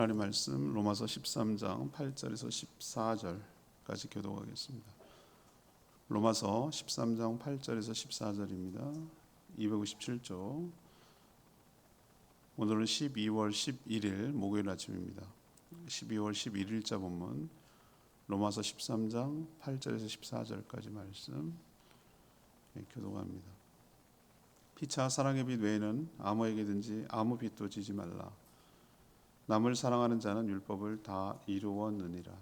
하나님 말씀 로마서 13장 8절에서 14절까지 교독하겠습니다. 로마서 13장 8절에서 14절입니다. 257조. 오늘은 12월 11일 목요일 아침입니다. 12월 11일자 본문 로마서 13장 8절에서 14절까지 말씀 교독합니다. 피차 사랑의 빛 외에는 아무에게든지 아무 빚도 지지 말라. 남을 사랑하는 자는 율법을 다 이루었느니라.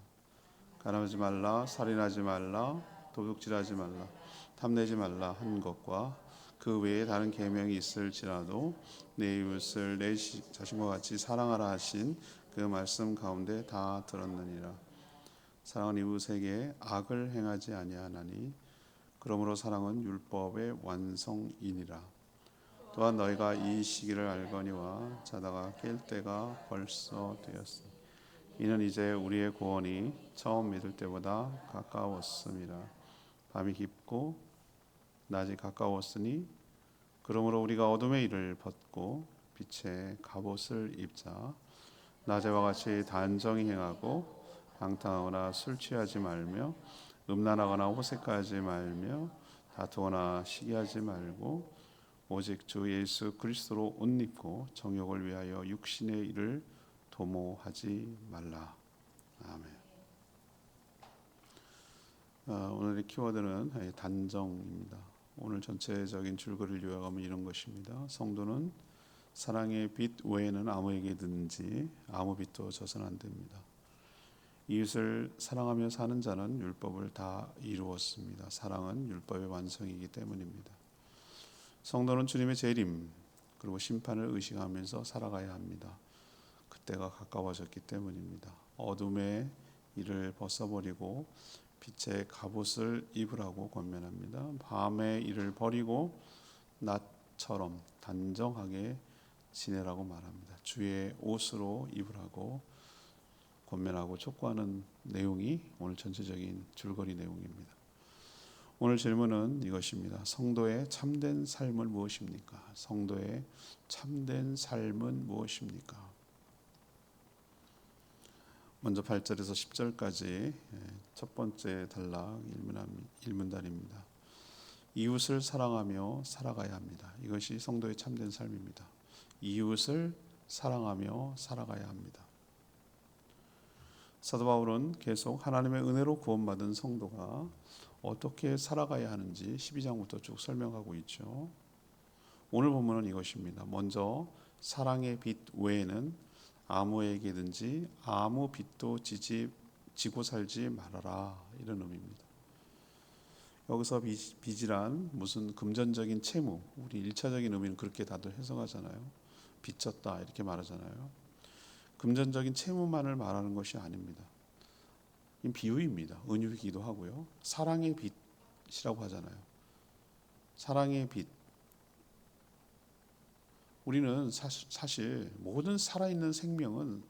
가늠하지 말라, 살인하지 말라, 도둑질하지 말라, 탐내지 말라 한 것과 그 외에 다른 계명이 있을지라도 내 이웃을 내 자신과 같이 사랑하라 하신 그 말씀 가운데 다 들었느니라. 사랑은 이웃에게 악을 행하지 아니하나니 그러므로 사랑은 율법의 완성이니라. 또한 너희가 이 시기를 알거니와 자다가 깰 때가 벌써 되었으니 이는 이제 우리의 구원이 처음 믿을 때보다 가까웠음이라. 밤이 깊고 낮이 가까웠으니 그러므로 우리가 어둠의 일을 벗고 빛의 갑옷을 입자. 낮에와 같이 단정히 행하고 방탕하거나 술 취하지 말며 음란하거나 호색하지 말며 다투거나 시기하지 말고 오직 주 예수 그리스도로 옷 입고 정욕을 위하여 육신의 일을 도모하지 말라. 아멘. 오늘의 키워드는 단정입니다. 오늘 전체적인 줄거리를 요약하면 이런 것입니다. 성도는 사랑의 빛 외에는 아무에게든지 아무 빛도 져서는 안 됩니다. 이웃을 사랑하며 사는 자는 율법을 다 이루었습니다. 사랑은 율법의 완성이기 때문입니다. 성도는 주님의 재림 그리고 심판을 의식하면서 살아가야 합니다. 그때가 가까워졌기 때문입니다. 어둠의 일을 벗어버리고 빛의 갑옷을 입으라고 권면합니다. 밤의 일을 버리고 낮처럼 단정하게 지내라고 말합니다. 주의 옷으로 입으라고 권면하고 촉구하는 내용이 오늘 전체적인 줄거리 내용입니다. 오늘 질문은 이것입니다. 성도의 참된 삶은 무엇입니까? 성도의 참된 삶은 무엇입니까? 먼저 8절에서 10절까지 첫 번째 단락 일문단입니다. 이웃을 사랑하며 살아가야 합니다. 이것이 성도의 참된 삶입니다. 이웃을 사랑하며 살아가야 합니다. 사도 바울은 계속 하나님의 은혜로 구원받은 성도가 어떻게 살아가야 하는지 12장부터 쭉 설명하고 있죠. 오늘 본문은 이것입니다. 먼저 사랑의 빛 외에는 아무에게든지 아무 빚도 지고 살지 말아라, 이런 의미입니다. 여기서 빚이란 무슨 금전적인 채무, 우리 1차적인 의미는 그렇게 다들 해석하잖아요. 빚졌다 이렇게 말하잖아요. 금전적인 채무만을 말하는 것이 아닙니다. 비유입니다. 은유이기도 하고요. 사랑의 빛이라고 하잖아요. 사랑의 빛. 우리는 사실 모든 살아있는 생명은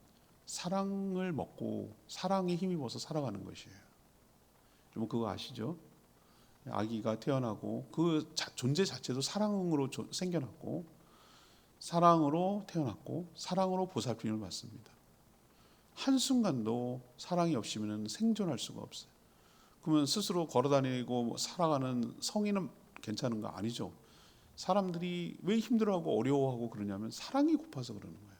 사랑을 먹고 사랑에 힘입어서 살아가는 것이에요. 여러분 그거 아시죠? 아기가 태어나고 그 존재 자체도 사랑으로 생겨났고 사랑으로 태어났고 사랑으로 보살핌을 받습니다. 한순간도 사랑이 없으면 생존할 수가 없어요. 그러면 스스로 걸어다니고 살아가는 성인은 괜찮은 거 아니죠. 사람들이 왜 힘들어하고 어려워하고 그러냐면 사랑이 고파서 그러는 거예요.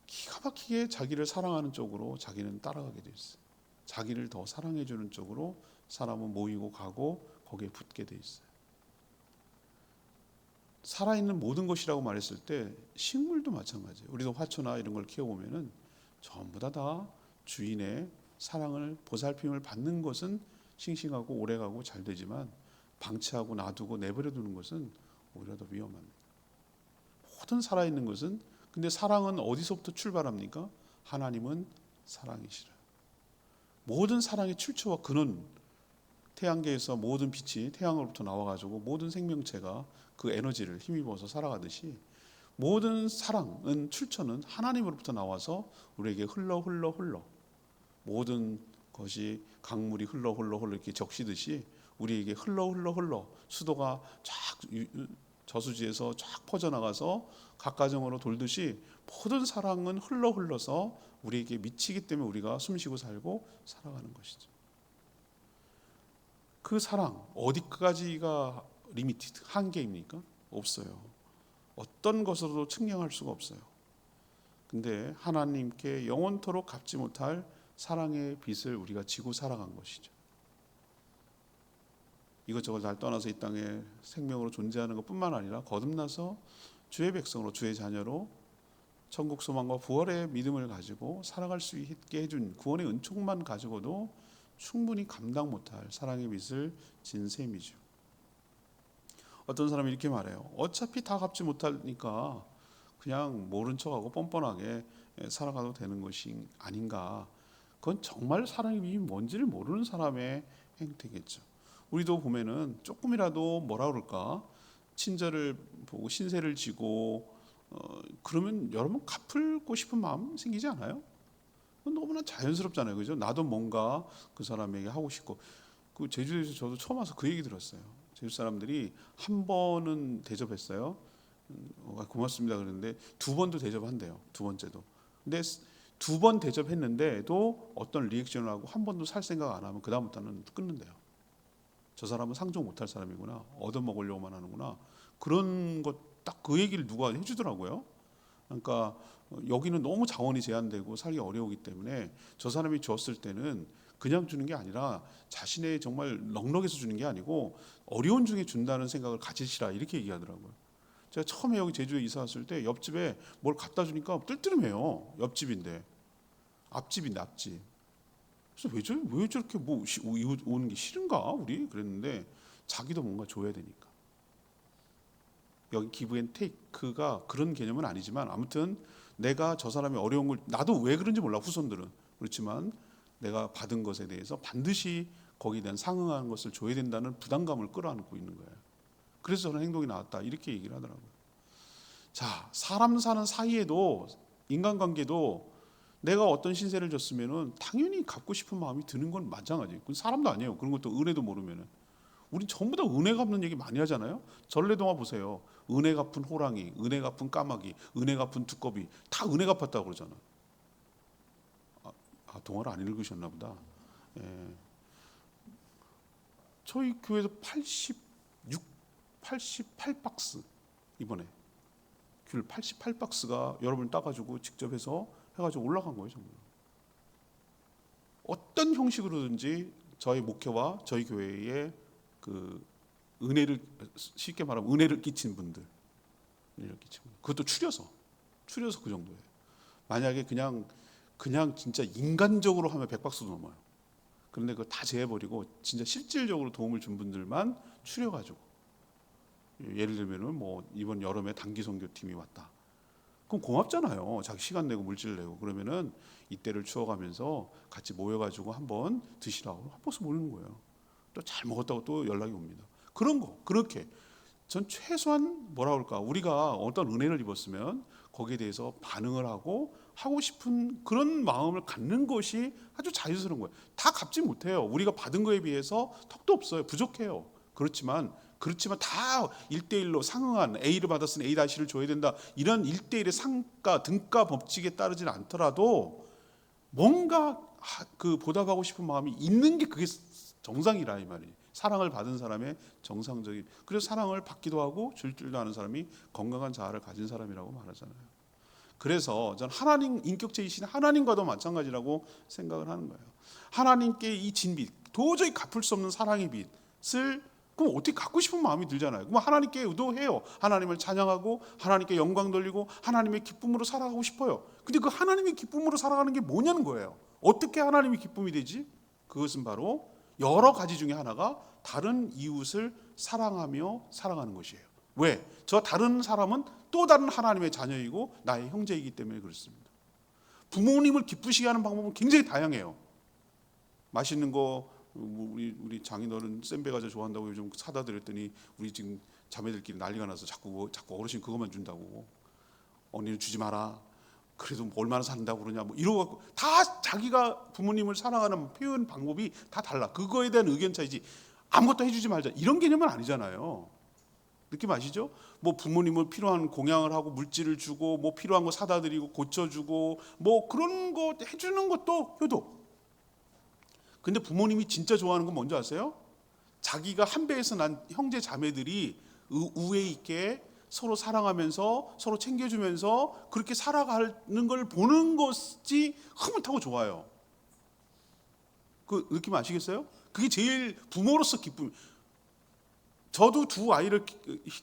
기가 막히게 자기를 사랑하는 쪽으로 자기는 따라가게 돼 있어요. 자기를 더 사랑해 주는 쪽으로 사람은 모이고 가고 거기에 붙게 돼 있어요. 살아있는 모든 것이라고 말했을 때 식물도 마찬가지예요. 우리도 화초나 이런 걸 키워보면은 전부 다 주인의 사랑을 보살핌을 받는 것은 싱싱하고 오래가고 잘 되지만 방치하고 놔두고 내버려 두는 것은 오히려 더 위험합니다. 모든 살아있는 것은, 근데 사랑은 어디서부터 출발합니까? 하나님은 사랑이시라. 모든 사랑의 출처와 근원, 태양계에서 모든 빛이 태양으로부터 나와가지고 모든 생명체가 그 에너지를 힘입어서 살아가듯이 모든 사랑은 출처는 하나님으로부터 나와서 우리에게 흘러 모든 것이 강물이 흘러 이렇게 적시듯이 우리에게 흘러 수도가 저수지에서 쫙 퍼져나가서 각 가정으로 돌듯이 모든 사랑은 흘러서 우리에게 미치기 때문에 우리가 숨쉬고 살고 살아가는 것이죠. 그 사랑 어디까지가 리미티드 한계입니까? 없어요. 어떤 것으로도 측량할 수가 없어요. 근데 하나님께 영원토록 갚지 못할 사랑의 빚을 우리가 지고 살아간 것이죠. 이것저것 잘 떠나서 이 땅에 생명으로 존재하는 것뿐만 아니라 거듭나서 주의 백성으로 주의 자녀로 천국 소망과 부활의 믿음을 가지고 살아갈 수 있게 해준 구원의 은총만 가지고도 충분히 감당 못할 사랑의 빚을 진 셈이죠. 어떤 사람이 이렇게 말해요. 어차피 다 갚지 못하니까 그냥 모른 척하고 뻔뻔하게 살아가도 되는 것이 아닌가. 그건 정말 사랑의 빚이 뭔지를 모르는 사람의 행태겠죠. 우리도 보면은 조금이라도 뭐라 그럴까, 친절을 보고 신세를 지고 그러면 여러분 갚고 싶은 마음 생기지 않아요? 너무나 자연스럽잖아요, 그죠? 나도 뭔가 그 사람에게 하고 싶고. 그 제주도에서 저도 처음 와서 그 얘기 들었어요. 제주 사람들이 한 번은 대접했어요. 고맙습니다 그랬는데 두 번도 대접한대요. 두 번째도. 근데 두 번 대접했는데도 어떤 리액션을 하고 한 번도 살 생각 안 하면 그 다음부터는 끊는데요. 저 사람은 상종 못할 사람이구나, 얻어먹으려고만 하는구나, 그런 것 딱 그 얘기를 누가 해주더라고요. 그러니까 여기는 너무 자원이 제한되고 살기 어려우기 때문에 저 사람이 줬을 때는 그냥 주는 게 아니라 자신의 정말 넉넉해서 주는 게 아니고 어려운 중에 준다는 생각을 가지시라, 이렇게 얘기하더라고요. 제가 처음에 여기 제주에 이사 왔을 때 옆집에 뭘 갖다 주니까 뜰뜨름해요. 옆집인데, 앞집인데 앞집. 그래서 왜 저렇게 뭐 이웃 오는 게 싫은가 우리 그랬는데, 자기도 뭔가 줘야 되니까. 여기 기브 앤 테이크가 그런 개념은 아니지만 아무튼 내가 저 사람이 어려운 걸, 나도 왜 그런지 몰라, 후손들은 그렇지만 내가 받은 것에 대해서 반드시 거기에 대한 상응하는 것을 줘야 된다는 부담감을 끌어안고 있는 거예요. 그래서 저는 행동이 나왔다, 이렇게 얘기를 하더라고요. 자, 사람 사는 사이에도, 인간관계도 내가 어떤 신세를 졌으면은 당연히 갚고 싶은 마음이 드는 건 마찬가지예요. 그건 사람도 아니에요. 그런 것도 은혜도 모르면은. 우린 전부 다 은혜 갚는 얘기 많이 하잖아요. 전래동화 보세요. 은혜 갚은 호랑이, 은혜 갚은 까마귀, 은혜 갚은 두꺼비, 다 은혜 갚았다고 그러잖아. 동화를 안 읽으셨나 보다. 예. 저희 교회에서 88박스 이번에 귤 88박스가 여러분 따가지고 직접 해서 해가지고 올라간 거예요, 정말. 어떤 형식으로든지 저희 목회와 저희 교회에 그 은혜를, 쉽게 말하면 은혜를 끼친 분들, 그것도 추려서 그 정도예요. 만약에 그냥 진짜 인간적으로 하면 100박스도 넘어요. 그런데 그거 다 제해버리고 진짜 실질적으로 도움을 준 분들만 추려가지고, 예를 들면은 뭐 이번 여름에 단기 선교팀이 왔다. 그럼 고맙잖아요. 자기 시간 내고 물질 내고. 그러면은 이때를 추억하면서 같이 모여가지고 한번 드시라고 한 버스 모이는 거예요. 또 잘 먹었다고 또 연락이 옵니다. 그런 거, 그렇게 전 최소한 뭐라 그럴까, 우리가 어떤 은혜를 입었으면 거기에 대해서 반응을 하고 싶은 그런 마음을 갖는 것이 아주 자연스러운 거예요. 다 갚지 못해요. 우리가 받은 거에 비해서 턱도 없어요. 부족해요. 그렇지만 다 1대1로 상응한, A를 받았으니 A-를 줘야 된다, 이런 1대1의 상가 등가 법칙에 따르지는 않더라도 뭔가 그 보답하고 싶은 마음이 있는 게 그게 정상이라, 이 말이에요. 사랑을 받은 사람의 정상적인, 그래서 사랑을 받기도 하고 줄 줄도 아는 사람이 건강한 자아를 가진 사람이라고 말하잖아요. 그래서 전 하나님, 인격체이신 하나님과도 마찬가지라고 생각을 하는 거예요. 하나님께 이 진빚, 도저히 갚을 수 없는 사랑의 빚을 그럼 어떻게 갖고 싶은 마음이 들잖아요. 그럼 하나님께 의도해요. 하나님을 찬양하고 하나님께 영광 돌리고 하나님의 기쁨으로 살아가고 싶어요. 근데 그 하나님의 기쁨으로 살아가는 게 뭐냐는 거예요. 어떻게 하나님의 기쁨이 되지? 그것은 바로 여러 가지 중에 하나가 다른 이웃을 사랑하며 살아가는 것이에요. 왜? 저 다른 사람은 또 다른 하나님의 자녀이고 나의 형제이기 때문에 그렇습니다. 부모님을 기쁘시게 하는 방법은 굉장히 다양해요. 맛있는 거, 우리 장인어른 샌베가자 좋아한다고 요즘 사다 드렸더니 우리 지금 자매들끼리 난리가 나서 자꾸 어르신 그것만 준다고, 언니는 주지 마라, 그래도 얼마나 산다고 그러냐, 뭐 이러고 갖고 다 자기가 부모님을 사랑하는 표현 방법이 다 달라. 그거에 대한 의견 차이지 아무것도 해주지 말자 이런 개념은 아니잖아요. 느낌 아시죠? 뭐 부모님을 필요한 공양을 하고 물질을 주고 뭐 필요한 거 사다 드리고 고쳐주고 뭐 그런 거 해주는 것도 효도. 근데 부모님이 진짜 좋아하는 건 뭔지 아세요? 자기가 한 배에서 난 형제 자매들이 우애 있게 서로 사랑하면서 서로 챙겨주면서 그렇게 살아가는 걸 보는 것이 흐뭇하고 좋아요. 그 느낌 아시겠어요? 그게 제일 부모로서 기쁨. 저도 두 아이를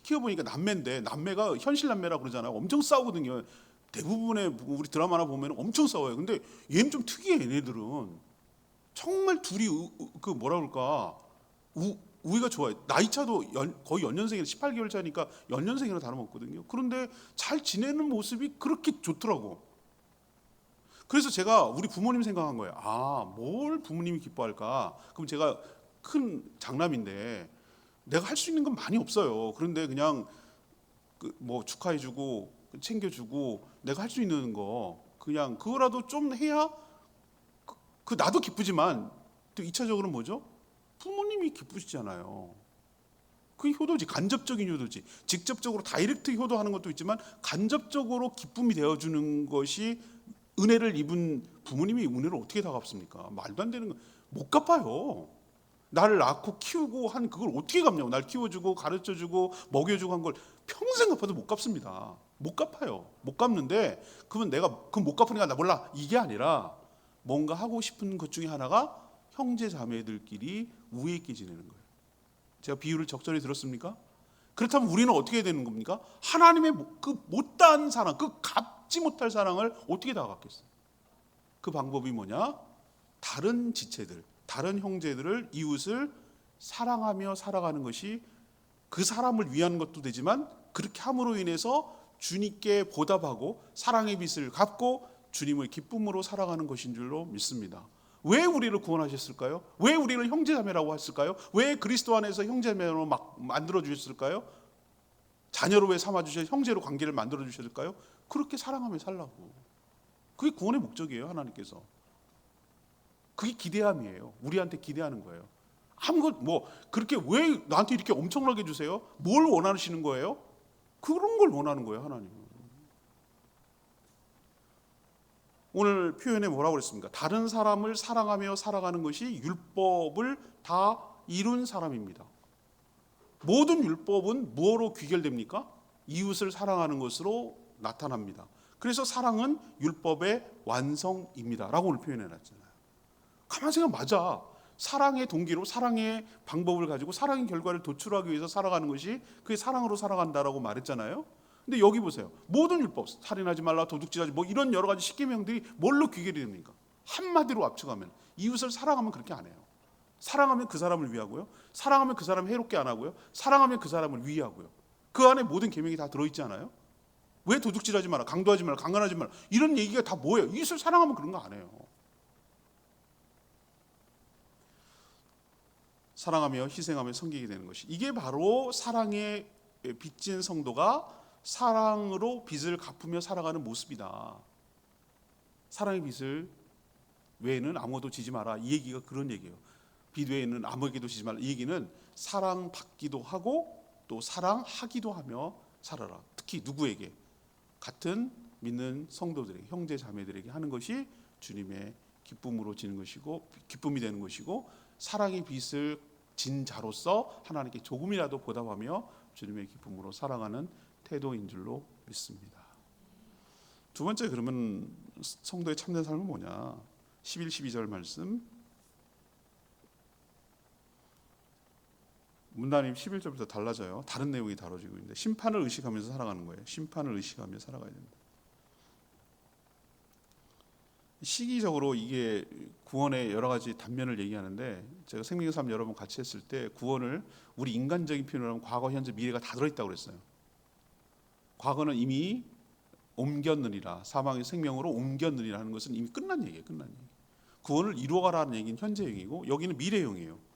키워보니까 남매인데, 남매가 현실 남매라 그러잖아요. 엄청 싸우거든요. 대부분의 우리 드라마나 보면 엄청 싸워요. 근데 얘는 좀 특이해. 얘네들은 정말 둘이 그 뭐라 그럴까, 우애가 좋아요. 나이 차도 거의 연년생이라 18개월 차니까 연년생이라 다름없거든요. 그런데 잘 지내는 모습이 그렇게 좋더라고. 그래서 제가 우리 부모님 생각한 거예요. 뭘 부모님이 기뻐할까? 그럼 제가 큰 장남인데 내가 할 수 있는 건 많이 없어요. 그런데 그냥 뭐 축하해주고 챙겨주고 내가 할 수 있는 거 그냥 그거라도 좀 해야 그 나도 기쁘지만 또 2차적으로는 뭐죠? 부모님이 기쁘시잖아요. 그게 효도지. 간접적인 효도지. 직접적으로 다이렉트 효도하는 것도 있지만 간접적으로 기쁨이 되어주는 것이, 은혜를 입은 부모님이 은혜를 어떻게 다 갚습니까? 말도 안 되는 거. 못 갚아요. 나를 낳고 키우고 한 그걸 어떻게 갚냐고. 날 키워주고 가르쳐주고 먹여주고 한 걸 평생 갚아도 못 갚습니다. 못 갚아요. 못 갚는데 그러면 내가 그 못 갚으니까 나 몰라, 이게 아니라 뭔가 하고 싶은 것 중에 하나가 형제 자매들끼리 우애 있게 지내는 거예요. 제가 비유를 적절히 들었습니까? 그렇다면 우리는 어떻게 되는 겁니까? 하나님의 그 못다한 사랑, 그 갚지 못할 사랑을 어떻게 다 갚겠어요? 그 방법이 뭐냐? 다른 지체들, 다른 형제들을, 이웃을 사랑하며 살아가는 것이 그 사람을 위한 것도 되지만, 그렇게 함으로 인해서 주님께 보답하고 사랑의 빚을 갚고 주님의 기쁨으로 살아가는 것인 줄로 믿습니다. 왜 우리를 구원하셨을까요? 왜 우리를 형제자매라고 했을까요? 왜 그리스도 안에서 형제자매로 막 만들어 주셨을까요? 자녀로 왜 삼아 주셔서 형제로 관계를 만들어 주셨을까요? 그렇게 사랑하며 살라고. 그게 구원의 목적이에요. 하나님께서. 그게 기대함이에요. 우리한테 기대하는 거예요. 아무것 뭐 그렇게 왜 나한테 이렇게 엄청나게 주세요? 뭘 원하시는 거예요? 그런 걸 원하는 거예요, 하나님은. 오늘 표현에 뭐라고 그랬습니까? 다른 사람을 사랑하며 살아가는 것이 율법을 다 이룬 사람입니다. 모든 율법은 무엇으로 귀결됩니까? 이웃을 사랑하는 것으로 나타납니다. 그래서 사랑은 율법의 완성입니다 라고 오늘 표현해놨잖아요. 가만히 생각하면 맞아. 사랑의 동기로, 사랑의 방법을 가지고 사랑의 결과를 도출하기 위해서 살아가는 것이 그게 사랑으로 살아간다라고 말했잖아요. 근데 여기 보세요. 모든 율법, 살인하지 말라, 도둑질하지, 뭐 이런 여러 가지 십계명들이 뭘로 귀결이 됩니까? 한마디로 압축하면 이웃을 사랑하면 그렇게 안 해요. 사랑하면 그 사람을 위하고요. 사랑하면 그 사람을 해롭게 안 하고요. 사랑하면 그 사람을 위하고요. 그 안에 모든 계명이 다 들어있지 않아요? 왜 도둑질하지 마라, 강도하지 마라, 강간하지 마라, 이런 얘기가 다 뭐예요? 이웃을 사랑하면 그런 거 안 해요. 사랑하며 희생하며 섬기게 되는 것이, 이게 바로 사랑에 빚진 성도가 사랑으로 빚을 갚으며 살아가는 모습이다. 사랑의 빚을 외에는 아무것도 지지 마라, 이 얘기가 그런 얘기예요. 빚 외에는 아무에게도 지지 말라, 이 얘기는 사랑받기도 하고 또 사랑하기도 하며 살아라. 특히 누구에게? 같은 믿는 성도들에게, 형제 자매들에게 하는 것이 주님의 기쁨으로 지는 것이고, 기쁨이 되는 것이고, 사랑의 빚을 진 자로서 하나님께 조금이라도 보답하며 주님의 기쁨으로 살아가는 태도인 줄로 믿습니다. 두 번째, 그러면 성도의 참된 삶은 뭐냐? 11, 12절 말씀, 문단임 11절부터 달라져요. 다른 내용이 다뤄지고 있는데, 심판을 의식하면서 살아가는 거예요. 심판을 의식하며 살아가야 됩니다. 시기적으로 이게 구원의 여러 가지 단면을 얘기하는데, 제가 생명의 삶 여러 번 같이 했을 때 구원을 우리 인간적인 표현으로 하면 과거, 현재, 미래가 다 들어있다고 그랬어요. 과거는 이미 옮겼느니라, 사망의 생명으로 옮겼느니라 하는 것은 이미 끝난 얘기예요. 끝난 얘기. 구원을 이루어가라는 얘기는 현재형이고, 여기는 미래형이에요.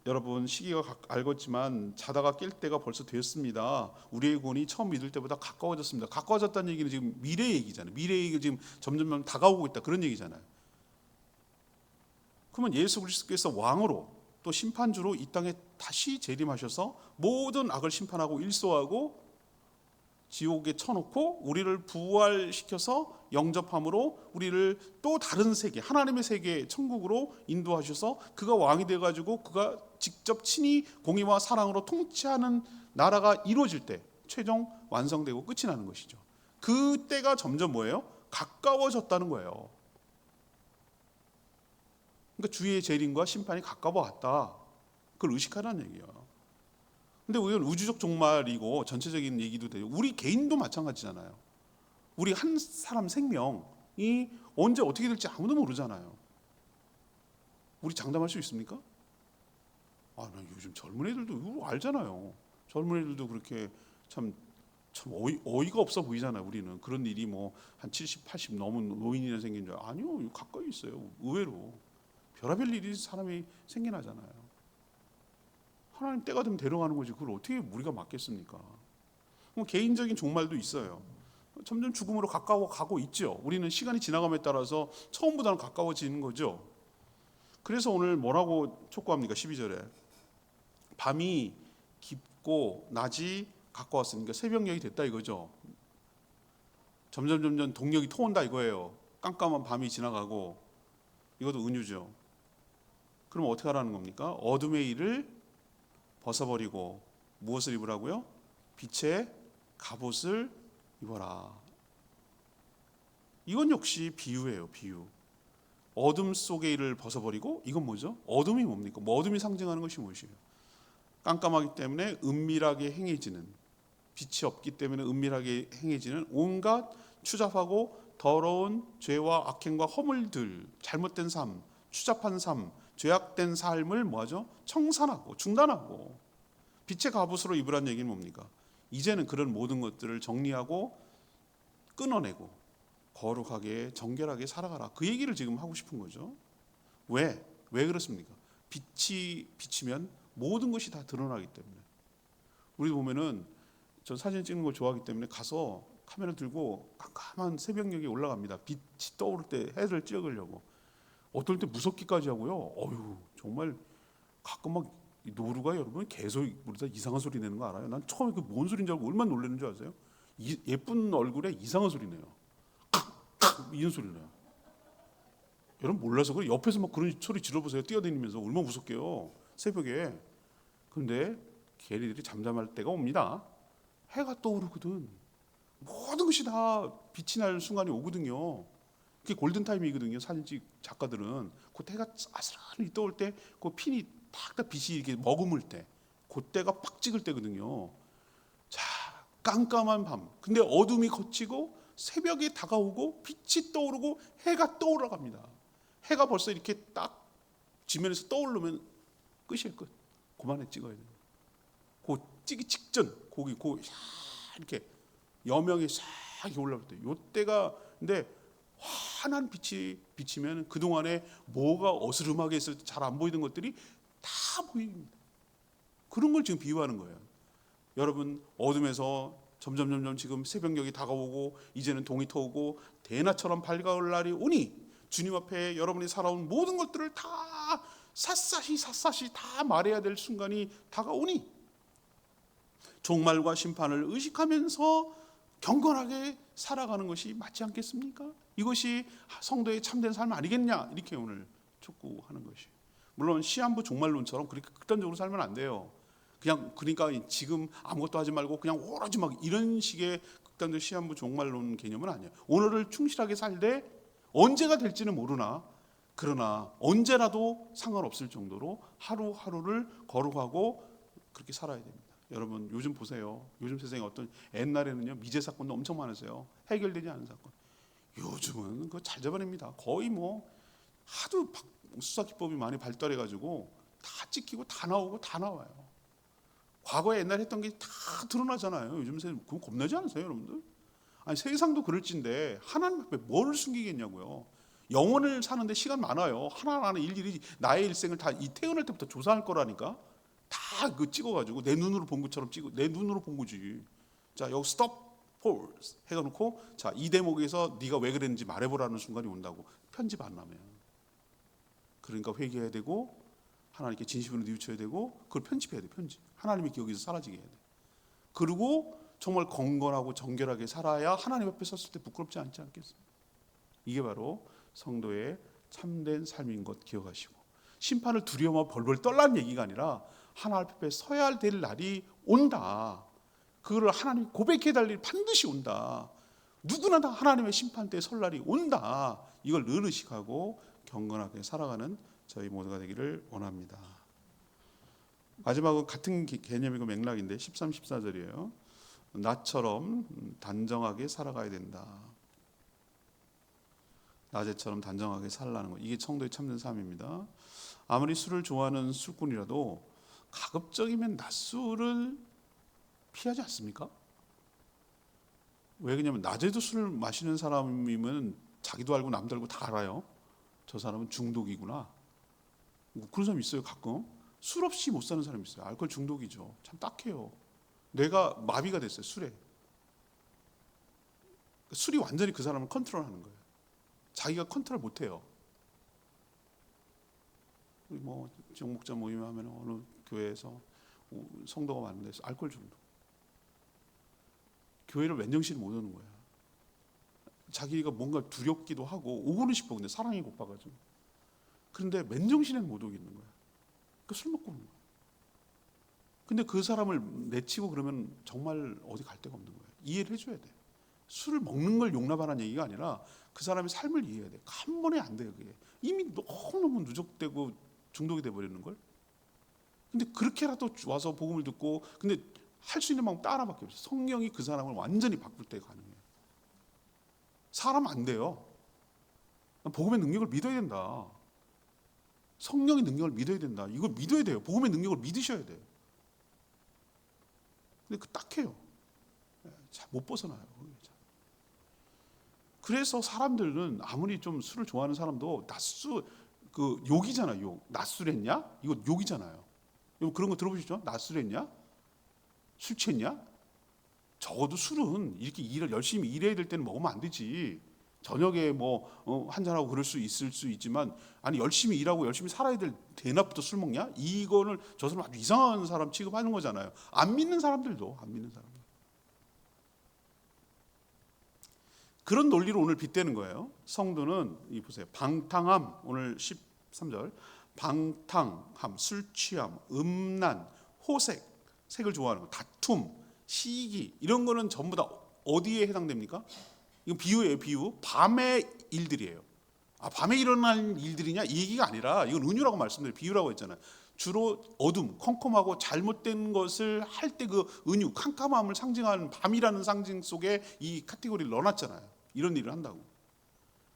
여러분 시기가 알겠지만 자다가 깰 때가 벌써 되었습니다. 우리의 구원이 처음 믿을 때보다 가까워졌습니다. 가까워졌다는 얘기는 지금 미래 얘기잖아요. 미래 얘기가 지금 점점 다가오고 있다, 그런 얘기잖아요. 그러면 예수 그리스도께서 왕으로 또 심판주로 이 땅에 다시 재림하셔서 모든 악을 심판하고 일소하고 지옥에 쳐놓고 우리를 부활시켜서 영접함으로 우리를 또 다른 세계, 하나님의 세계 천국으로 인도하셔서 그가 왕이 돼가지고 그가 직접 친히 공의와 사랑으로 통치하는 나라가 이루어질 때 최종 완성되고 끝이 나는 것이죠. 그때가 점점 뭐예요? 가까워졌다는 거예요. 그러니까 주의 재림과 심판이 가까워 왔다. 그걸 의식하라는 얘기예요. 근데 우리는 우주적 종말이고 전체적인 얘기도 돼요. 우리 개인도 마찬가지잖아요. 우리 한 사람 생명이 언제 어떻게 될지 아무도 모르잖아요. 우리 장담할 수 있습니까? 나 요즘 젊은 애들도 이거 알잖아요. 젊은 애들도 그렇게 참 어이가 없어 보이잖아요. 우리는 그런 일이 뭐 한 70, 80 넘은 노인이나 생긴 줄 아니요. 가까이 있어요. 의외로 별의별 일이 사람이 생겨나잖아요. 하나님 때가 되면 데려가는 거지. 그걸 어떻게 우리가 막겠습니까? 개인적인 종말도 있어요. 점점 죽음으로 가까워 가고 있죠. 우리는 시간이 지나감에 따라서 처음보다는 가까워지는 거죠. 그래서 오늘 뭐라고 촉구합니까? 12절에 밤이 깊고 낮이 가까웠으니까 새벽녘이 됐다 이거죠. 점점 동력이 터온다 이거예요. 깜깜한 밤이 지나가고. 이것도 은유죠. 그럼 어떻게 하라는 겁니까? 어둠의 일을 벗어버리고 무엇을 입으라고요? 빛의 갑옷을 입어라. 이건 역시 비유예요. 비유. 어둠 속의 일을 벗어버리고, 이건 뭐죠? 어둠이 뭡니까? 어둠이 상징하는 것이 무엇이에요? 깜깜하기 때문에 은밀하게 행해지는, 빛이 없기 때문에 은밀하게 행해지는 온갖 추잡하고 더러운 죄와 악행과 허물들, 잘못된 삶, 추잡한 삶, 죄악된 삶을 뭐하죠? 청산하고 중단하고. 빛의 갑옷으로 입으란 얘기는 뭡니까? 이제는 그런 모든 것들을 정리하고 끊어내고 거룩하게 정결하게 살아가라. 그 얘기를 지금 하고 싶은 거죠. 왜 그렇습니까? 빛이 비치면 모든 것이 다 드러나기 때문에. 우리 보면은 전 사진 찍는 걸 좋아하기 때문에 가서 카메라 들고 깜깜한 새벽녘에 올라갑니다. 빛이 떠오를 때 해를 찍으려고. 어떨 때 무섭기까지 하고요. 어휴, 정말 가끔 막 노루가 여러분 개소리 부르다 이상한 소리 내는 거 알아요? 난 처음에 그 뭔 소리인지 알고 얼마나 놀라는 줄 아세요? 예쁜 얼굴에 이상한 소리 내요. 이런 소리 내요. 여러분 몰라서 그래. 옆에서 막 그런 소리 질러보세요. 뛰어다니면서 얼마나 무섭게요. 새벽에. 그런데 걔네들이 잠잠할 때가 옵니다. 해가 떠오르거든. 모든 것이 다 빛이 날 순간이 오거든요. 그게 골든타임이거든요. 사진찍 작가들은. 그 해가 아슬아슬히 떠올 때 그 핀이 탁 빛이 이렇게 머금을 때 그때가 빡 찍을 때거든요. 자, 깜깜한 밤. 근데 어둠이 걷히고 새벽이 다가오고 빛이 떠오르고 해가 떠올라갑니다. 해가 벌써 이렇게 딱 지면에서 떠오르면 끝이에요. 끝. 그만에 찍어야 돼요. 그 찍기 직전 거기 이렇게 여명이 싹 올라올 때 요때가 근데 환한 빛이 비치면 그동안에 뭐가 어스름하게 있을 때 잘 안 보이던 것들이 다 보입니다. 그런 걸 지금 비유하는 거예요. 여러분 어둠에서 점점 지금 새벽녘이 다가오고 이제는 동이 터오고 대낮처럼 밝아올 날이 오니 주님 앞에 여러분이 살아온 모든 것들을 다 샅샅이 다 말해야 될 순간이 다가오니 종말과 심판을 의식하면서 경건하게 살아가는 것이 맞지 않겠습니까? 이것이 성도의 참된 삶 아니겠냐? 이렇게 오늘 촉구하는 것이. 물론 시한부 종말론처럼 그렇게 극단적으로 살면 안 돼요. 그러니까 지금 아무것도 하지 말고 그냥 오로지 막 이런 식의 극단적 시한부 종말론 개념은 아니에요. 오늘을 충실하게 살되 언제가 될지는 모르나 그러나 언제라도 상관없을 정도로 하루하루를 거룩하고 그렇게 살아야 됩니다. 여러분 요즘 보세요. 요즘 세상에 어떤 옛날에는요 미제 사건도 엄청 많으세요. 해결되지 않은 사건. 요즘은 그거 잘 잡아냅니다. 거의 뭐 하도 수사 기법이 많이 발달해 가지고 다 찍히고 다 나오고 다 나와요. 과거에 옛날에 했던 게 다 드러나잖아요. 요즘 세상 그거 겁나지 않으세요, 여러분들? 아니 세상도 그럴진데 하나님 앞에 뭘 숨기겠냐고요. 영혼을 사는데 시간 많아요. 하나하나 일일이 나의 일생을 다 이 태어날 때부터 조사할 거라니까. 다 그 찍어가지고 내 눈으로 본 것처럼 찍어 내 눈으로 본 거지. 자 여기 스톱 폴스 해가놓고 자 이 대목에서 네가 왜 그랬는지 말해보라는 순간이 온다고. 편집 안 나면. 그러니까 회개해야 되고 하나님께 진심으로 뉘우쳐야 되고 그걸 편집해야 돼. 편집. 하나님의 기억에서 사라지게 해야 돼. 그리고 정말 건건하고 정결하게 살아야 하나님 앞에 섰을 때 부끄럽지 않지 않겠어요? 이게 바로 성도의 참된 삶인 것 기억하시고, 심판을 두려워하며 벌벌 떨라는 얘기가 아니라 하나님 앞에 서야 될 날이 온다. 그거를 하나님이 고백해야 될 일이 반드시 온다. 누구나 다 하나님의 심판 때에 설 날이 온다. 이걸 늘 의식하고 경건하게 살아가는 저희 모두가 되기를 원합니다. 마지막은 같은 개념이고 맥락인데 13, 14절이에요. 나처럼 단정하게 살아가야 된다. 낮에처럼 단정하게 살라는 것. 이게 성도의 참된 삶입니다. 아무리 술을 좋아하는 술꾼이라도 가급적이면 낮술을 피하지 않습니까? 왜 그러냐면 낮에도 술을 마시는 사람이면 자기도 알고 남도 알고 다 알아요. 저 사람은 중독이구나. 그런 사람 있어요. 가끔 술 없이 못 사는 사람이 있어요. 알코올 중독이죠. 참 딱해요. 뇌가 마비가 됐어요. 술에. 술이 완전히 그 사람을 컨트롤하는 거예요. 자기가 컨트롤 못해요. 우리 뭐 정목자 모임 하면 어느 교회에서 성도가 많은 데서 알코올 중독. 교회를 맨정신에 못 오는 거야. 자기가 뭔가 두렵기도 하고 오고는 싶어. 근데 사랑이 고파가지고. 그런데 맨정신에 못 오겠는 거야. 그러니까 술 먹고 오는 거야. 근데 그 사람을 내치고 그러면 정말 어디 갈 데가 없는 거야. 이해를 해줘야 돼. 술을 먹는 걸 용납하라는 얘기가 아니라 그 사람의 삶을 이해해야 돼. 한 번에 안 돼요. 그게 이미 너무너무 누적되고 중독이 돼버리는 걸. 근데 그렇게라도 와서 복음을 듣고, 근데 할 수 있는 방법 딱 하나밖에 없어요. 성령이 그 사람을 완전히 바꿀 때 가능해요. 사람 안 돼요. 복음의 능력을 믿어야 된다. 성령의 능력을 믿어야 된다. 이걸 믿어야 돼요. 복음의 능력을 믿으셔야 돼요. 근데 그 딱해요. 잘 못 벗어나요. 그래서 사람들은 아무리 좀 술을 좋아하는 사람도 낮술, 그 욕이잖아요. 욕. 낮술했냐? 이거 욕이잖아요. 그런 거 들어보시죠? 낮술했냐? 술 취했냐? 적어도 술은 이렇게 일을 열심히 일해야 될 때는 먹으면 안 되지. 저녁에 뭐 한잔하고 그럴 수 있을 수 있지만, 아니 열심히 일하고 열심히 살아야 될 대낮부터 술 먹냐? 이거를 저 사람 아주 이상한 사람 취급하는 거잖아요. 안 믿는 사람들도. 안 믿는 사람들. 그런 논리로 오늘 빗대는 거예요. 성도는 이 보세요. 방탕함, 오늘 13절. 방탕함, 술 취함, 음란, 호색, 색을 좋아하는 거, 다툼, 시기, 이런 거는 전부 다 어디에 해당됩니까? 이건 비유예요. 비유. 밤의 일들이에요. 밤에 일어날 일들이냐? 이 얘기가 아니라 이건 은유라고 말씀드려요. 비유라고 했잖아요. 주로 어둠, 컴컴하고 잘못된 것을 할 때 그 은유, 캄캄함을 상징하는 밤이라는 상징 속에 이 카테고리를 넣어놨잖아요. 이런 일을 한다고.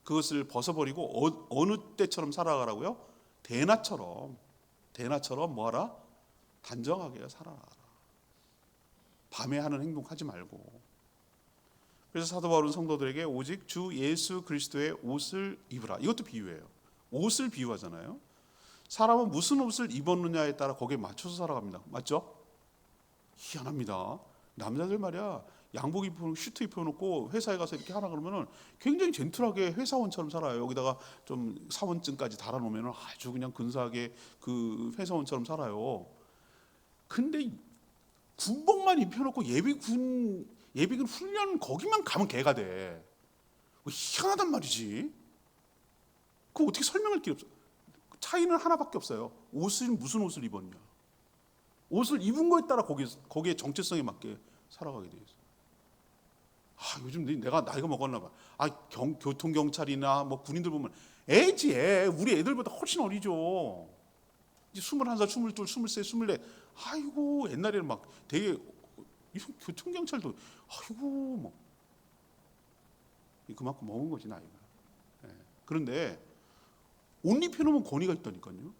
그것을 벗어버리고 어느 때처럼 살아가라고요? 대낮처럼 뭐하라? 단정하게 살아라. 밤에 하는 행동 하지 말고. 그래서 사도 바울은 성도들에게 오직 주 예수 그리스도의 옷을 입으라. 이것도 비유예요. 옷을 비유하잖아요. 사람은 무슨 옷을 입었느냐에 따라 거기에 맞춰서 살아갑니다. 맞죠? 희한합니다. 남자들 말이야, 양복 입고 슈트 입혀놓고 회사에 가서 이렇게 하라 그러면은 굉장히 젠틀하게 회사원처럼 살아요. 여기다가 좀 사원증까지 달아놓으면 아주 그냥 근사하게 그 회사원처럼 살아요. 근데 군복만 입혀놓고 예비군 훈련 거기만 가면 개가 돼. 희한하단 말이지. 그거 어떻게 설명할 게 없어. 차이는 하나밖에 없어요. 옷은 무슨 옷을 입었냐. 옷을 입은 거에 따라 거기에 정체성에 맞게 살아가게 돼 있어. 요즘 내가 나이가 먹었나 봐. 교통경찰이나 뭐 군인들 보면 애지 애. 우리 애들보다 훨씬 어리죠. 이제 21살, 22, 23, 24. 아이고 옛날에는 막 되게 교통경찰도 아이고 뭐 그만큼 먹은 거지 나이가. 그런데 옷 입혀놓으면 권위가 있다니까요.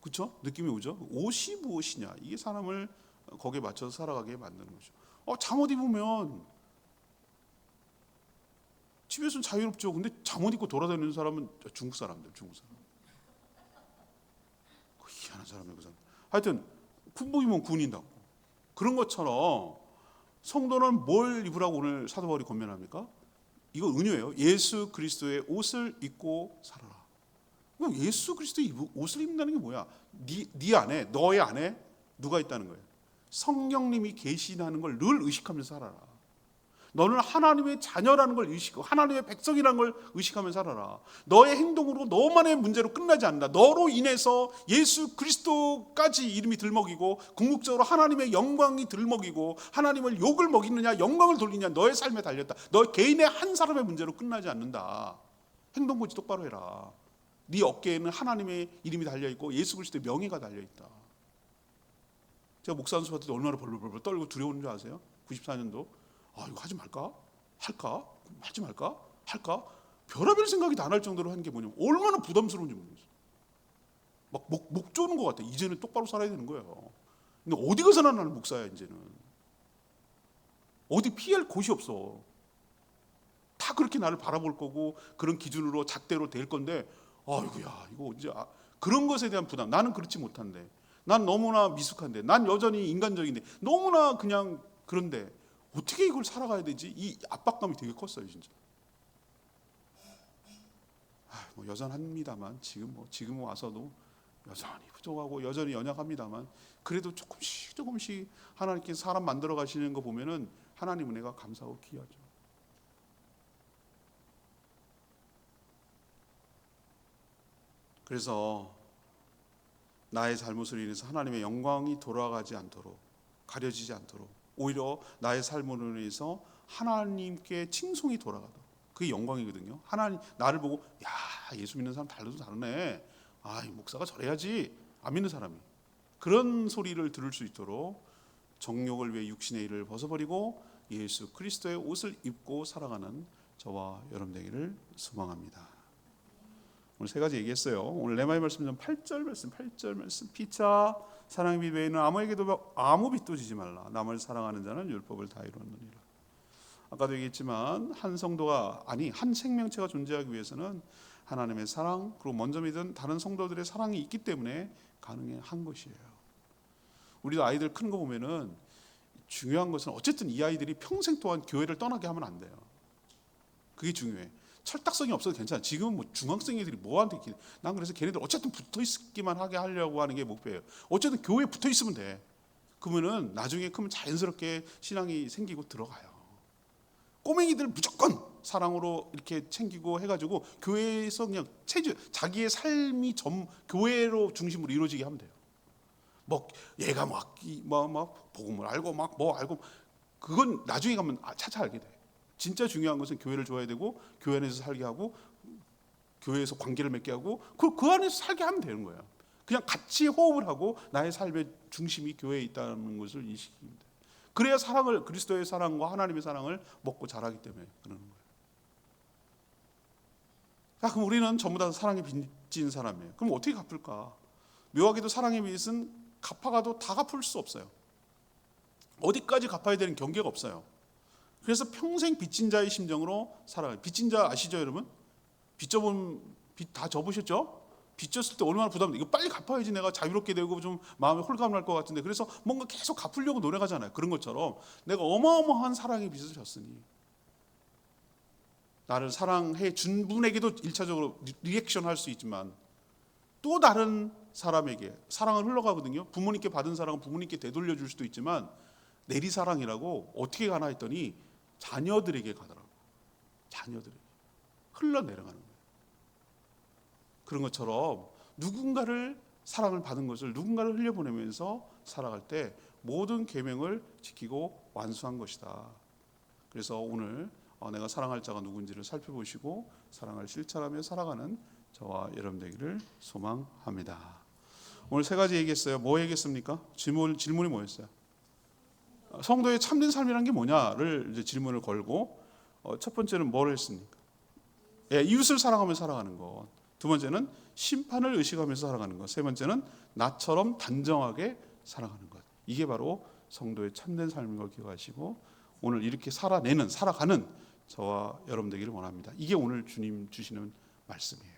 그렇죠? 느낌이 오죠? 옷이 무엇이냐, 이게 사람을 거기에 맞춰서 살아가게 만드는 거죠. 잠옷 입으면 집에서는 자유롭죠. 근데 잠옷 입고 돌아다니는 사람은 중국 사람. 희한한 사람이에요, 그 사람. 하여튼 군복 입으면 군인다고. 그런 것처럼 성도는 뭘 입으라고 오늘 사도 바울이 권면합니까? 이거 은유예요. 예수 그리스도의 옷을 입고 살아라. 그럼 예수 그리스도의 옷을 입는다는 게 뭐야? 네 안에, 너의 안에 누가 있다는 거예요? 성령님이 계시다는 걸 늘 의식하면서 살아라. 너는 하나님의 자녀라는 걸 의식하고 하나님의 백성이라는 걸 의식하면서 살아라. 너의 행동으로 너만의 문제로 끝나지 않는다. 너로 인해서 예수 그리스도까지 이름이 들먹이고 궁극적으로 하나님의 영광이 들먹이고 하나님을 욕을 먹이느냐 영광을 돌리느냐 너의 삶에 달렸다. 너 개인의 한 사람의 문제로 끝나지 않는다. 행동 고지 똑바로 해라. 네 어깨에는 하나님의 이름이 달려있고 예수 그리스도의 명예가 달려있다. 제가 목사 연수할 때 얼마나 벌벌벌 떨고 두려운 줄 아세요? 94년도 이거 하지 말까? 할까? 하지 말까? 할까? 별의별 생각이 다 날 정도로 한 게 뭐냐면 얼마나 부담스러운지 모르겠어요. 막 목 조는 것 같아. 이제는 똑바로 살아야 되는 거예요. 근데 어디 가서나 나는 목사야 이제는. 어디 피할 곳이 없어. 다 그렇게 나를 바라볼 거고 그런 기준으로 잣대로 될 건데 아이고야 이거 언제 그런 것에 대한 부담. 나는 그렇지 못한데 난 너무나 미숙한데 난 여전히 인간적인데 너무나 그냥 그런데 어떻게 이걸 살아가야 되지? 이 압박감이 되게 컸어요 진짜. 뭐 여전합니다만 지금 와서도 여전히 부족하고 여전히 연약합니다만 그래도 조금씩 하나님께서 사람 만들어 가시는 거 보면은 하나님 은혜가 감사하고 귀하죠. 그래서 나의 잘못으로 인해서 하나님의 영광이 돌아가지 않도록 가려지지 않도록 오히려 나의 삶으로 인해서 하나님께 칭송이 돌아가도록 그게 영광이거든요. 하나님 나를 보고 야 예수 믿는 사람 달라도 다르네. 이 목사가 저래야지. 안 믿는 사람이 그런 소리를 들을 수 있도록 정욕을 위해 육신의 일을 벗어버리고 예수 그리스도의 옷을 입고 살아가는 저와 여러분 되기를 소망합니다. 오늘 세 가지 얘기했어요. 오늘 레마의 말씀 좀 8절 말씀 피차 사랑의 빛 외에는 아무에게도 아무 빛도 지지 말라. 남을 사랑하는 자는 율법을 다 이루느니라. 아까도 얘기했지만 한 성도가 한 생명체가 존재하기 위해서는 하나님의 사랑 그리고 먼저 믿은 다른 성도들의 사랑이 있기 때문에 가능한 것이에요. 우리도 아이들 큰 거 보면은 중요한 것은 어쨌든 이 아이들이 평생 동안 교회를 떠나게 하면 안 돼요. 그게 중요해. 철딱성이 없어도 괜찮아. 지금은 뭐 중학생 애들이 뭐한테 난 그래서 걔네들 어쨌든 붙어 있기만 하게 하려고 하는 게 목표예요. 어쨌든 교회에 붙어 있으면 돼. 그러면은 나중에 크면 자연스럽게 신앙이 생기고 들어가요. 꼬맹이들 무조건 사랑으로 이렇게 챙기고 해가지고 교회에서 그냥 자기의 삶이 교회로 중심으로 이루어지게 하면 돼요. 뭐 얘가 막 복음을 알고 막 뭐 알고 그건 나중에 가면 차차 알게 돼. 진짜 중요한 것은 교회를 좋아해야 되고 교회 안에서 살게 하고 교회에서 관계를 맺게 하고 그 안에서 살게 하면 되는 거예요. 그냥 같이 호흡을 하고 나의 삶의 중심이 교회에 있다는 것을 인식합니다. 그래야 그리스도의 사랑과 하나님의 사랑을 먹고 자라기 때문에 그러는 거예요. 자, 그럼 우리는 전부 다 사랑에 빚진 사람이에요. 그럼 어떻게 갚을까? 묘하게도 사랑의 빚은 갚아가도 다 갚을 수 없어요. 어디까지 갚아야 되는 경계가 없어요. 그래서 평생 빚진 자의 심정으로 살아가요. 빚진 자 아시죠, 여러분? 빚 다 접으셨죠? 빚 졌을 때 얼마나 부담돼. 이거 빨리 갚아야지 내가 자유롭게 되고 좀 마음이 홀가분할 것 같은데 그래서 뭔가 계속 갚으려고 노력하잖아요. 그런 것처럼 내가 어마어마한 사랑의 빚을 졌으니 나를 사랑해 준 분에게도 1차적으로 리액션 할 수 있지만 또 다른 사람에게 사랑을 흘러가거든요. 부모님께 받은 사랑은 부모님께 되돌려 줄 수도 있지만 내리사랑이라고 어떻게 가나 했더니 자녀들에게 가더라고요. 자녀들에게 흘러내려가는 거예요. 그런 것처럼 누군가를 사랑을 받은 것을 누군가를 흘려보내면서 살아갈 때 모든 계명을 지키고 완수한 것이다. 그래서 오늘 내가 사랑할 자가 누군지를 살펴보시고 사랑을 실천하며 살아가는 저와 여러분 되기를 소망합니다. 오늘 세 가지 얘기했어요. 뭐 얘기했습니까? 질문이 뭐였어요? 성도의 참된 삶이란 게 뭐냐를 이제 질문을 걸고 첫 번째는 뭘 했습니까? 이웃을 사랑하며 살아가는 것. 두 번째는 심판을 의식하면서 살아가는 것. 세 번째는 나처럼 단정하게 살아가는 것. 이게 바로 성도의 참된 삶인 걸 기억하시고 오늘 이렇게 살아가는 저와 여러분 되기를 원합니다. 이게 오늘 주님 주시는 말씀이에요.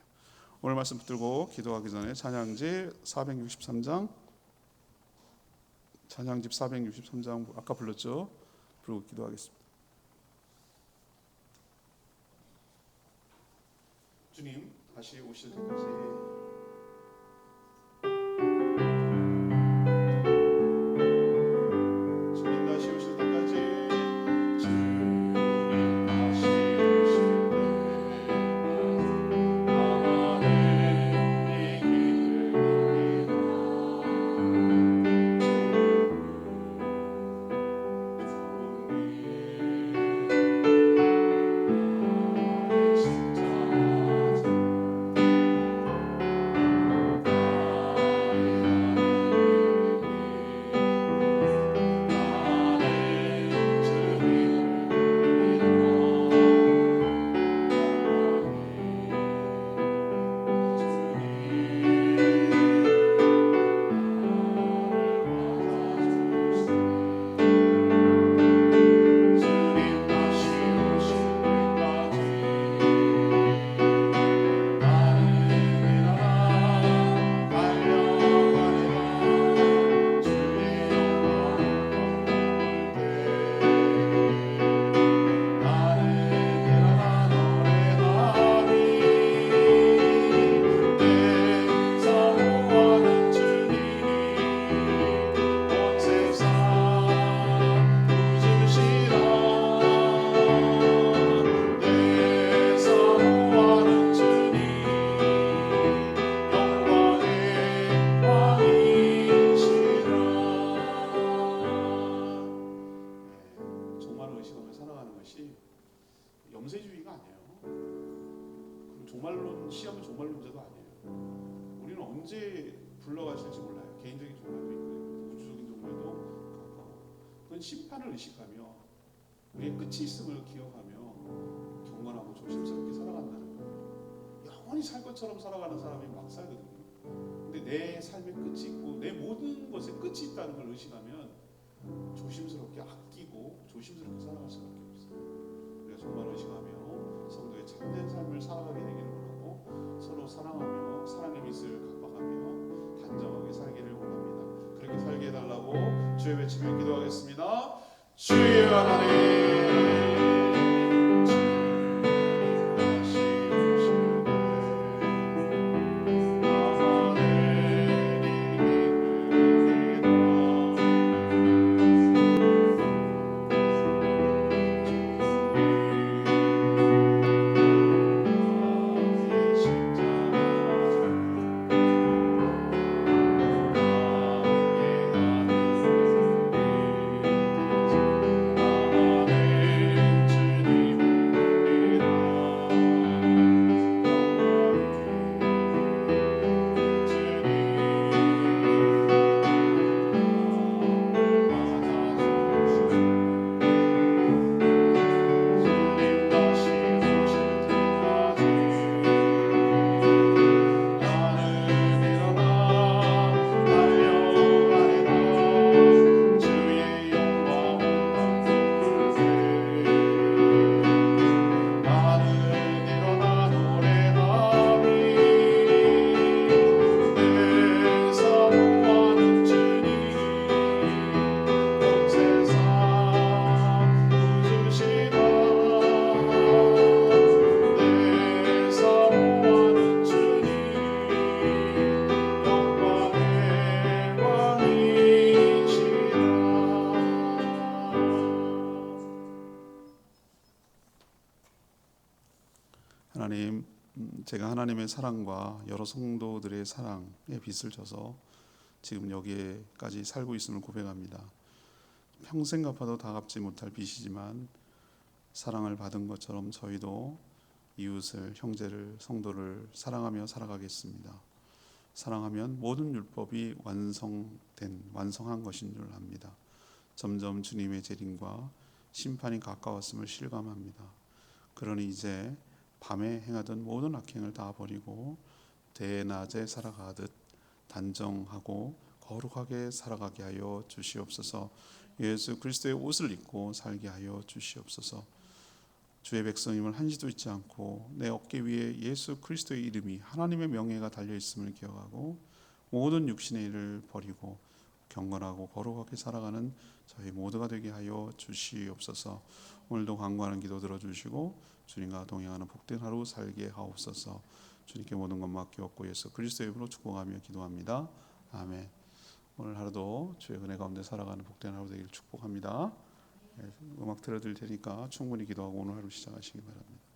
오늘 말씀 붙들고 기도하기 전에 찬양지 463장 찬양집 463장 아까 불렀죠? 부르고 기도하겠습니다. 주님 다시 오실 때까지 주님 다시 오실 때까지 주님 다시 오실 때까지 나는 이 길을 염세주의가 아니에요. 그리고 종말론 시험은 종말론자도 아니에요. 우리는 언제 불러가실지 몰라요. 개인적인 종말도 있고 우주적인 종말도 가까워. 그건 심판을 의식하며 우리의 끝이 있음을 기억하며 경건하고 조심스럽게 살아간다는 거예요. 영원히 살 것처럼 살아가는 사람이 막 살거든요. 근데 내 삶의 끝이 있고 내 모든 것에 끝이 있다는 걸 의식하면 조심스럽게 아끼고 조심스럽게 살아갈 수밖에 없어요. 정말 의식하며 성도의 참된 삶을 살아가게 되기를 원하고 서로 사랑하며 사랑의 빛을 각박하며 단정하게 살기를 원합니다. 그렇게 살게 해달라고 주의 외치며 기도하겠습니다. 주의 하나님 하나님, 제가 하나님의 사랑과 여러 성도들의 사랑에 빚을 져서 지금 여기에까지 살고 있음을 고백합니다. 평생 갚아도 다 갚지 못할 빚이지만 사랑을 받은 것처럼 저희도 이웃을, 형제를, 성도를 사랑하며 살아가겠습니다. 사랑하면 모든 율법이 완성한 것인 줄 압니다. 점점 주님의 재림과 심판이 가까웠음을 실감합니다. 그러니 이제 밤에 행하던 모든 악행을 다 버리고 대낮에 살아가듯 단정하고 거룩하게 살아가게 하여 주시옵소서. 예수 그리스도의 옷을 입고 살게 하여 주시옵소서. 주의 백성임을 한시도 잊지 않고 내 어깨 위에 예수 그리스도의 이름이 하나님의 명예가 달려 있음을 기억하고 모든 육신의 일을 버리고 경건하고 거룩하게 살아가는 저희 모두가 되게 하여 주시옵소서. 오늘도 간구하는 기도 들어주시고 주님과 동행하는 복된 하루 살게 하옵소서. 주님께 모든 것 맡기옵고 예수 그리스도의 이름으로 축복하며 기도합니다. 아멘. 오늘 하루도 주의 은혜 가운데 살아가는 복된 하루 되기를 축복합니다. 음악 틀어드릴 테니까 충분히 기도하고 오늘 하루 시작하시기 바랍니다.